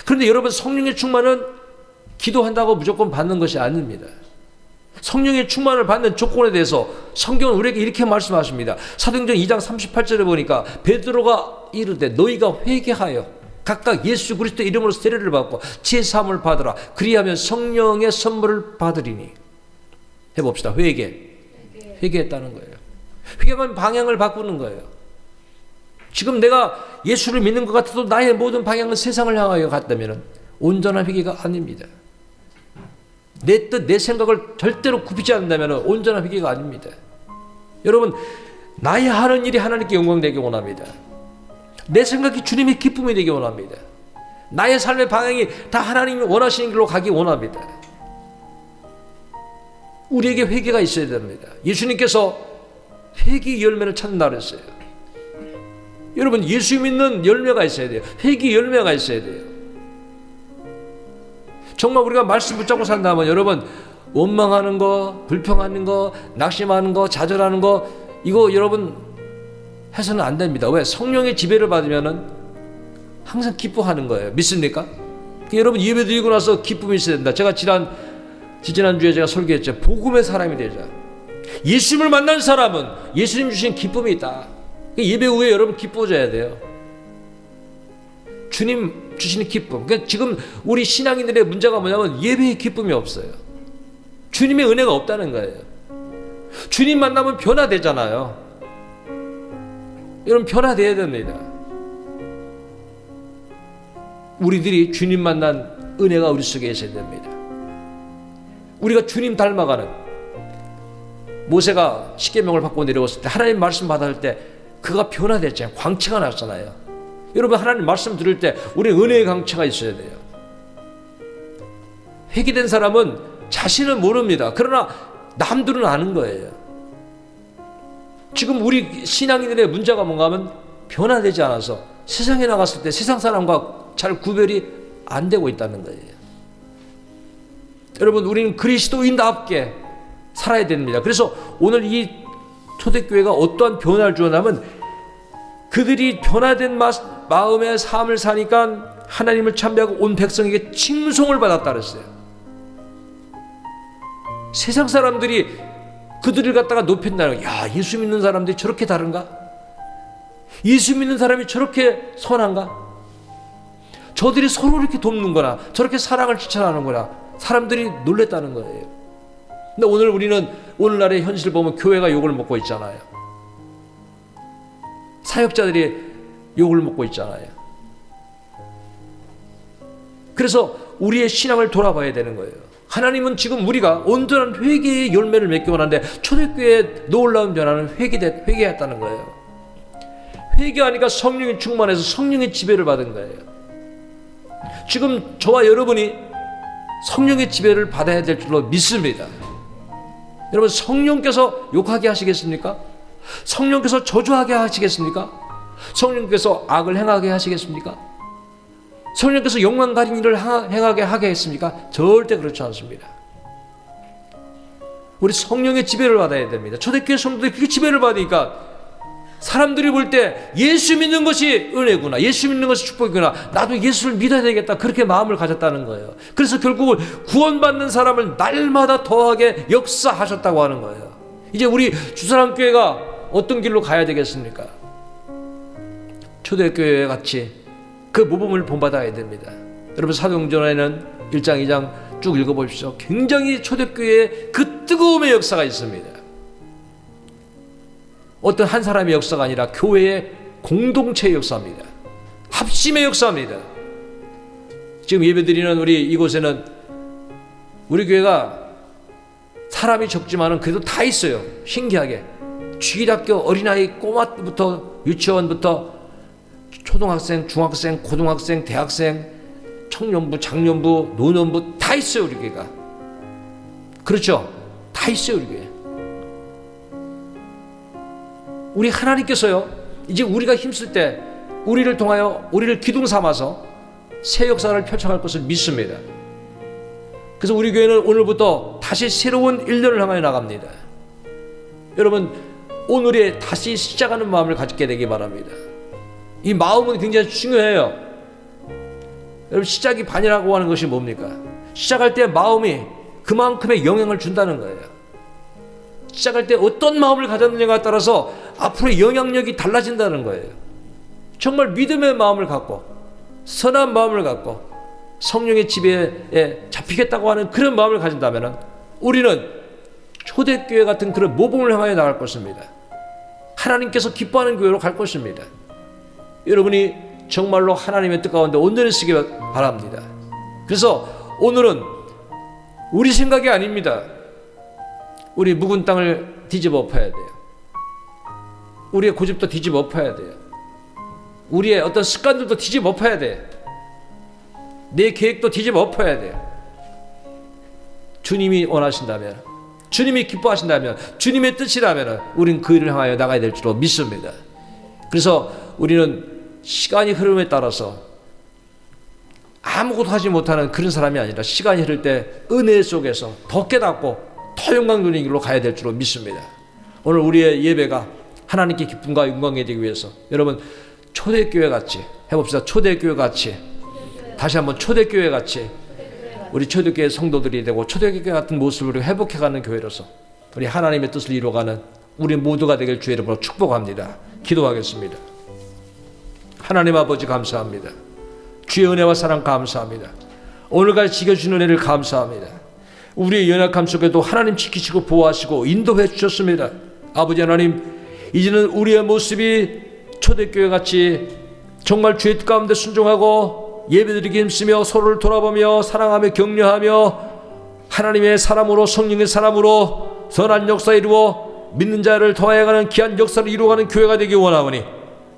그런데 여러분, 성령의 충만은 기도한다고 무조건 받는 것이 아닙니다. 성령의 충만을 받는 조건에 대해서 성경은 우리에게 이렇게 말씀하십니다. 사도행전 2장 38절에 보니까 베드로가 이르되 너희가 회개하여 각각 예수 그리스도의 이름으로 세례를 받고 제사함을 받으라. 그리하면 성령의 선물을 받으리니. 해봅시다. 회개했다는 거예요. 회개하면 방향을 바꾸는 거예요. 지금 내가 예수를 믿는 것 같아도 나의 모든 방향은 세상을 향하여 갔다면 온전한 회개가 아닙니다. 내 뜻, 내 생각을 절대로 굽히지 않는다면 온전한 회개가 아닙니다. 여러분, 나의 하는 일이 하나님께 영광 되기 원합니다. 내 생각이 주님의 기쁨이 되기 원합니다. 나의 삶의 방향이 다 하나님이 원하시는 길로 가기 원합니다. 우리에게 회개가 있어야 됩니다. 예수님께서 회개 열매를 찾는다 그랬어요. 여러분, 예수 믿는 열매가 있어야 돼요. 회개 열매가 있어야 돼요. 정말 우리가 말씀 붙잡고 산다면 여러분, 원망하는 거, 불평하는 거, 낙심하는 거, 좌절하는 거, 이거 여러분 해서는 안 됩니다. 왜? 성령의 지배를 받으면은 항상 기뻐하는 거예요. 믿습니까? 여러분, 예배 드리고 나서 기쁨이 있어야 된다. 제가 지난주에 제가 설교했죠. 복음의 사람이 되자. 예수님을 만난 사람은 예수님 주신 기쁨이 있다. 예배 후에 여러분 기뻐져야 돼요. 주님 주시는 기쁨. 그러니까 지금 우리 신앙인들의 문제가 뭐냐면 예배의 기쁨이 없어요. 주님의 은혜가 없다는 거예요. 주님 만나면 변화되잖아요. 여러분 변화되어야 됩니다. 우리들이 주님 만난 은혜가 우리 속에 있어야 됩니다. 우리가 주님 닮아가는, 모세가 십계명을 받고 내려왔을 때 하나님 말씀 받을 때 그가 변화됐잖아요. 광채가 났잖아요. 여러분 하나님 말씀 들을 때 우리 은혜의 광채가 있어야 돼요. 회개된 사람은 자신은 모릅니다. 그러나 남들은 아는 거예요. 지금 우리 신앙인들의 문제가 뭔가 하면 변화되지 않아서 세상에 나갔을 때 세상 사람과 잘 구별이 안 되고 있다는 거예요. 여러분 우리는 그리스도인답게 살아야 됩니다. 그래서 오늘 이 초대교회가 어떠한 변화를 주었냐면 그들이 변화된 마음의 삶을 사니까 하나님을 참배하고 온 백성에게 칭송을 받았다 그랬어요. 세상 사람들이 그들을 갖다가 높인다는 거예요. 야, 예수 믿는 사람들이 저렇게 다른가? 예수 믿는 사람이 저렇게 선한가? 저들이 서로 이렇게 돕는구나. 저렇게 사랑을 실천하는구나. 사람들이 놀랬다는 거예요. 근데 오늘 우리는 오늘날의 현실을 보면 교회가 욕을 먹고 있잖아요. 사역자들이 욕을 먹고 있잖아요. 그래서 우리의 신앙을 돌아봐야 되는 거예요. 하나님은 지금 우리가 온전한 회개의 열매를 맺기 원하는데 초대교회의 놀라운 변화는 회개했다는 거예요. 회개하니까 성령이 충만해서 성령의 지배를 받은 거예요. 지금 저와 여러분이 성령의 지배를 받아야 될 줄로 믿습니다. 여러분 성령께서 욕하게 하시겠습니까? 성령께서 저주하게 하시겠습니까? 성령께서 악을 행하게 하시겠습니까? 성령께서 영광 가진 일을 행하게 하겠습니까? 절대 그렇지 않습니다. 우리 성령의 지배를 받아야 됩니다. 초대교회 성도들이 그렇게 지배를 받으니까 사람들이 볼 때 예수 믿는 것이 은혜구나, 예수 믿는 것이 축복이구나, 나도 예수를 믿어야 되겠다, 그렇게 마음을 가졌다는 거예요. 그래서 결국은 구원받는 사람을 날마다 더하게 역사하셨다고 하는 거예요. 이제 우리 주사랑교회가 어떤 길로 가야 되겠습니까? 초대교회 같이 그 모범을 본받아야 됩니다. 여러분 사도행전에는 1장 2장 쭉 읽어보십시오. 굉장히 초대교회에 그 뜨거움의 역사가 있습니다. 어떤 한 사람의 역사가 아니라 교회의 공동체의 역사입니다. 합심의 역사입니다. 지금 예배드리는 우리 이곳에는 우리 교회가 사람이 적지만은 그래도 다 있어요. 신기하게 주일학교 어린아이 꼬마부터 유치원부터 초등학생, 중학생, 고등학생, 대학생, 청년부, 장년부, 노년부 다 있어요. 우리 교회가. 그렇죠? 다 있어요. 우리 교회. 우리 하나님께서요 이제 우리가 힘쓸 때 우리를 통하여 우리를 기둥 삼아서 새 역사를 펼쳐갈 것을 믿습니다. 그래서 우리 교회는 오늘부터 다시 새로운 1년을 향하여 나갑니다. 여러분 오늘에 다시 시작하는 마음을 가지게 되기 바랍니다. 이 마음은 굉장히 중요해요. 여러분 시작이 반이라고 하는 것이 뭡니까? 시작할 때 마음이 그만큼의 영향을 준다는 거예요. 시작할 때 어떤 마음을 가졌느냐에 따라서 앞으로의 영향력이 달라진다는 거예요. 정말 믿음의 마음을 갖고 선한 마음을 갖고 성령의 지배에 잡히겠다고 하는 그런 마음을 가진다면 우리는 초대교회 같은 그런 모범을 향하여 나갈 것입니다. 하나님께서 기뻐하는 교회로 갈 것입니다. 여러분이 정말로 하나님의 뜻 가운데 온전히 쓰기 바랍니다. 그래서 오늘은 우리 생각이 아닙니다. 우리 묵은 땅을 뒤집어 엎어야 돼요. 우리의 고집도 뒤집어 엎어야 돼요. 우리의 어떤 습관들도 뒤집어 엎어야 돼요. 내 계획도 뒤집어 엎어야 돼요. 주님이 원하신다면, 주님이 기뻐하신다면, 주님의 뜻이라면 우리는 그 일을 향하여 나가야 될 줄로 믿습니다. 그래서 우리는 시간이 흐름에 따라서 아무것도 하지 못하는 그런 사람이 아니라 시간이 흐를 때 은혜 속에서 더 깨닫고 더 영광 누리는 길로 가야 될 줄로 믿습니다. 오늘 우리의 예배가 하나님께 기쁨과 영광이 되기 위해서 여러분 초대교회 같이 해봅시다. 초대교회 같이 다시 한번 초대교회 같이 우리 초대교회 성도들이 되고 초대교회 같은 모습으로 회복해가는 교회로서 우리 하나님의 뜻을 이루어가는 우리 모두가 되길 주의 이름으로 축복합니다. 기도하겠습니다. 하나님 아버지 감사합니다. 주의 은혜와 사랑 감사합니다. 오늘까지 지켜주신 은혜를 감사합니다. 우리의 연약함 속에도 하나님 지키시고 보호하시고 인도해 주셨습니다. 아버지 하나님, 이제는 우리의 모습이 초대교회 같이 정말 주의 뜻 가운데 순종하고 예배드리기 힘쓰며 서로를 돌아보며 사랑하며 격려하며 하나님의 사람으로 성령의 사람으로 선한 역사 이루어 믿는 자를 더해가는 귀한 역사를 이루어가는 교회가 되기 원하오니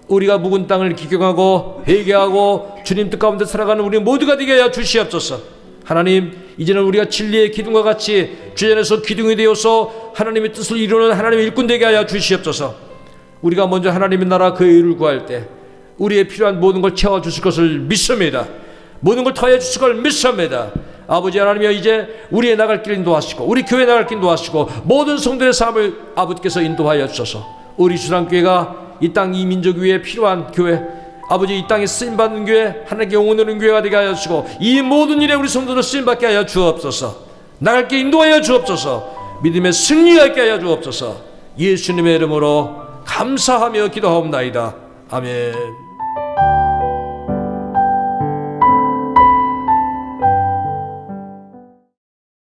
우리가 묵은 땅을 기경하고 회개하고 주님 뜻 가운데 살아가는 우리 모두가 되게 하여 주시옵소서. 하나님, 이제는 우리가 진리의 기둥과 같이 주의 안에서 기둥이 되어서 하나님의 뜻을 이루는 하나님의 일꾼 되게 하여 주시옵소서. 우리가 먼저 하나님의 나라 그의 의를 구할 때 우리의 필요한 모든 걸 채워주실 것을 믿습니다. 모든 걸 더해 주실 걸 믿습니다. 아버지 하나님이여, 이제 우리의 나갈 길 인도하시고 우리 교회 나갈 길 인도하시고 모든 성도의 삶을 아버지께서 인도하여 주셔서 우리 주상교회가 이 땅 이 민족 위에 필요한 교회, 아버지 이 땅에 쓰임받는 교회, 하나님께 영원하는 교회가 되게 하여 주시고 이 모든 일에 우리 성도들 쓰임받게 하여 주옵소서. 나갈 길 인도하여 주옵소서. 믿음의 승리하게 하여 주옵소서. 예수님의 이름으로 감사하며 기도하옵나이다. 아멘.